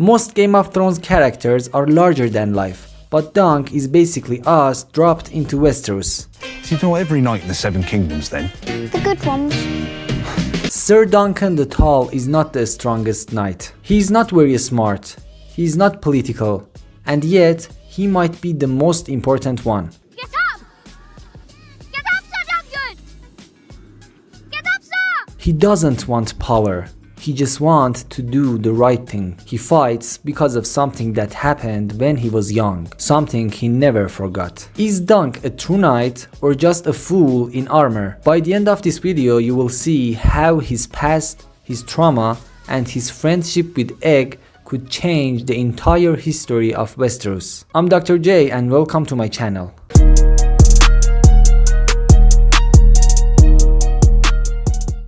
Most Game of Thrones characters are larger than life, but Dunk is basically us dropped into Westeros. So you're not every knight in the Seven Kingdoms then? The good ones. Ser Duncan the Tall is not the strongest knight. He is not very smart. He is not political. And yet, he might be the most important one. Get up! Get up, Ser Duncan! Get up, sir! He doesn't want power. He just wants to do the right thing. He fights because of something that happened when he was young, something he never forgot. Is Dunk a true knight or just a fool in armor? By the end of this video, you will see how his past, his trauma, and his friendship with Egg could change the entire history of Westeros. I'm Dr. J and welcome to my channel.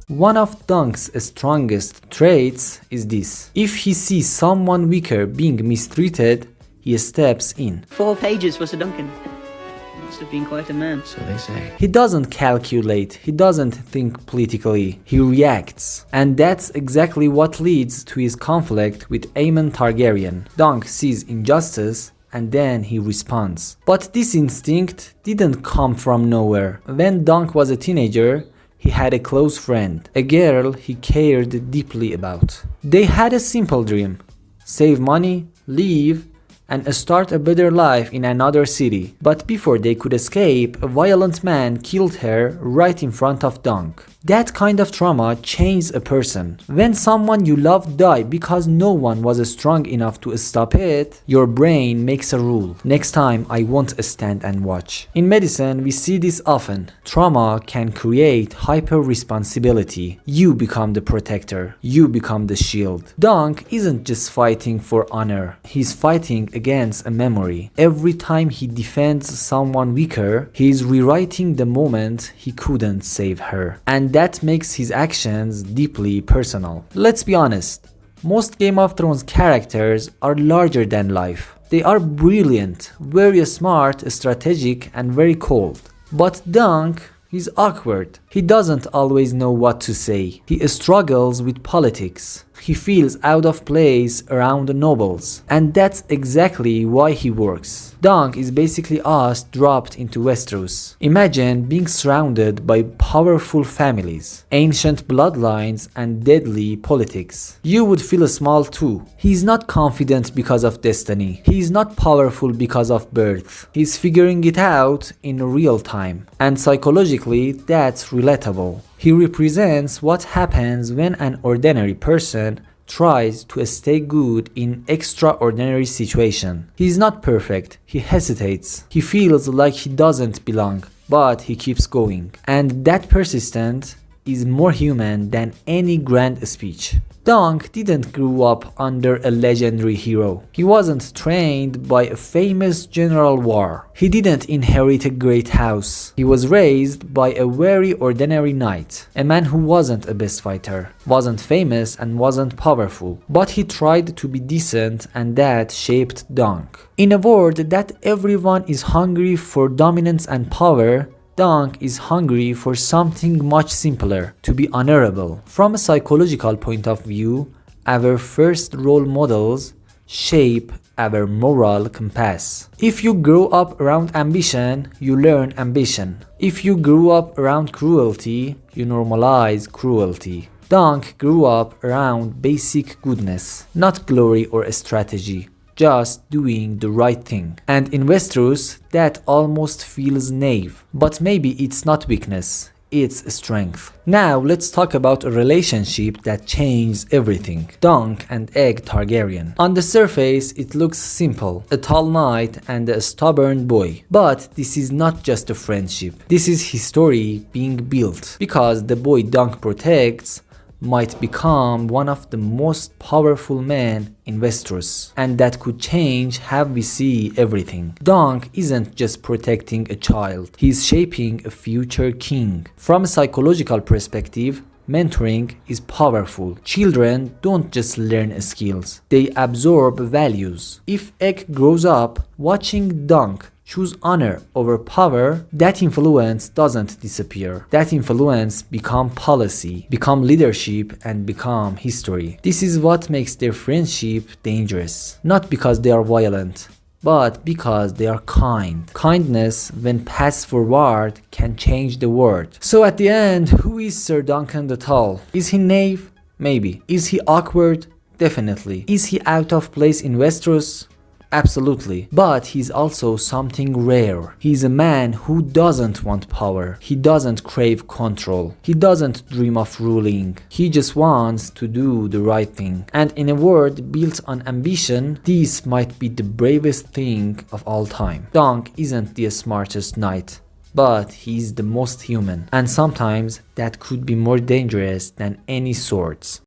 One of Dunk's strongest traits is this. If he sees someone weaker being mistreated, he steps in. 4 pages for Ser Duncan. Must have been quite a man. So they say. He doesn't calculate, he doesn't think politically, he reacts. And that's exactly what leads to his conflict with Aemon Targaryen. Dunk sees injustice and then he responds. But this instinct didn't come from nowhere. When Dunk was a teenager, he had a close friend, a girl he cared deeply about. They had a simple dream: save money, leave, and start a better life in another city. But before they could escape, a violent man killed her right in front of Dunk. That kind of trauma changes a person. When someone you love dies because no one was strong enough to stop it, your brain makes a rule. Next time I won't stand and watch. In medicine, we see this often. Trauma can create hyper-responsibility. You become the protector. You become the shield. Dunk isn't just fighting for honor. He's fighting against a memory. Every time he defends someone weaker, he's rewriting the moment he couldn't save her. And that makes his actions deeply personal. Let's be honest, most Game of Thrones characters are larger than life. They are brilliant, very smart, strategic, and very cold. But Dunk is awkward. He doesn't always know what to say. He struggles with politics. He feels out of place around the nobles. And that's exactly why he works. Dunk is basically us dropped into Westeros. Imagine being surrounded by powerful families, ancient bloodlines, and deadly politics. You would feel small too. He's not confident because of destiny. He's not powerful because of birth. He's figuring it out in real time. And psychologically, that's relatable. He represents what happens when an ordinary person tries to stay good in extraordinary situation. He's not perfect. He hesitates. He feels like he doesn't belong, but he keeps going. And that persistence is more human than any grand speech. Dunk didn't grow up under a legendary hero. He wasn't trained by a famous general war. He didn't inherit a great house. He was raised by a very ordinary knight, a man who wasn't a best fighter, wasn't famous and wasn't powerful, but he tried to be decent, and that shaped Dunk. In a world that everyone is hungry for dominance and power, Dunk is hungry for something much simpler: to be honorable. From a psychological point of view, our first role models shape our moral compass. If you grow up around ambition, you learn ambition. If you grew up around cruelty, you normalize cruelty. Dunk grew up around basic goodness, not glory or strategy. Just doing the right thing. And in Westeros, that almost feels naive. But maybe it's not weakness, it's strength. Now let's talk about a relationship that changed everything. Dunk and Egg Targaryen. On the surface, it looks simple. A tall knight and a stubborn boy. But this is not just a friendship. This is history being built. Because the boy Dunk protects might become one of the most powerful men in Westeros, and that could change how we see everything. Dunk isn't just protecting a child, he's shaping a future king. From a psychological perspective, mentoring is powerful. Children don't just learn skills, they absorb values. If Egg grows up watching Dunk choose honor over power, that influence doesn't disappear. That influence become policy, become leadership, and become history. This is what makes their friendship dangerous. Not because they are violent, but because they are kind. Kindness, when passed forward, can change the world. So at the end, who is Ser Duncan the Tall? Is he naive? Maybe. Is he awkward? Definitely. Is he out of place in Westeros? Absolutely. But he's also something rare. He's a man who doesn't want power. He doesn't crave control. He doesn't dream of ruling. He just wants to do the right thing. And in a world built on ambition, this might be the bravest thing of all time. Dunk isn't the smartest knight, but he's the most human. And sometimes that could be more dangerous than any swords.